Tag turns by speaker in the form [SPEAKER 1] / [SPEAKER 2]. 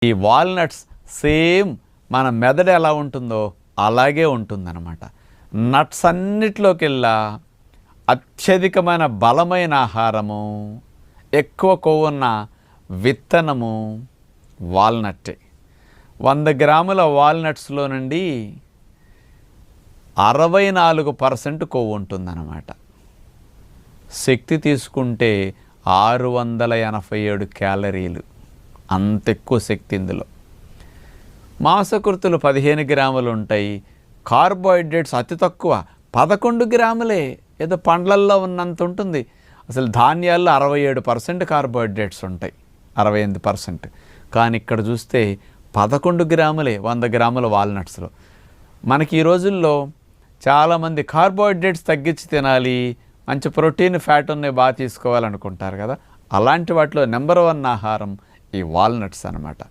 [SPEAKER 1] ఈ walnuts same మన మెదడు ఎలా ఉంటుందో అలాగే ఉంటుందన్నమాట. నట్స్ అన్నిటిలోకెల్లా అత్యధికమైన బలమైన ఆహారము, ఎక్కువ కొవ్వున్న విత్తనము వాల్నట్టే. 100 గ్రాముల వాల్నట్స్లో నుండి 64% కొవ్వు ఉంటుందన్నమాట. శక్తి తీసుకుంటే 687 క్యాలరీలు, అంత ఎక్కువ శక్తి ఇందులో. మాంసకృతులు 15 గ్రాములు ఉంటాయి. కార్బోహైడ్రేట్స్ అతి తక్కువ 11 గ్రాములే, ఏదో పండ్లల్లో ఉన్నంత ఉంటుంది. అసలు ధాన్యాల్లో 67% కార్బోహైడ్రేట్స్ ఉంటాయి, 68%. కానీ ఇక్కడ చూస్తే 11 గ్రాములే 100 గ్రాముల వాల్నట్స్లో. మనకి ఈ రోజుల్లో చాలామంది కార్బోహైడ్రేట్స్ తగ్గించి తినాలి, మంచి ప్రోటీన్ ఫ్యాట్ ఉన్నాయి బాగా తీసుకోవాలనుకుంటారు కదా. అలాంటి వాటిలో నెంబర్ 1 ఆహారం ఈ వాల్నట్స్ అన్నమాట.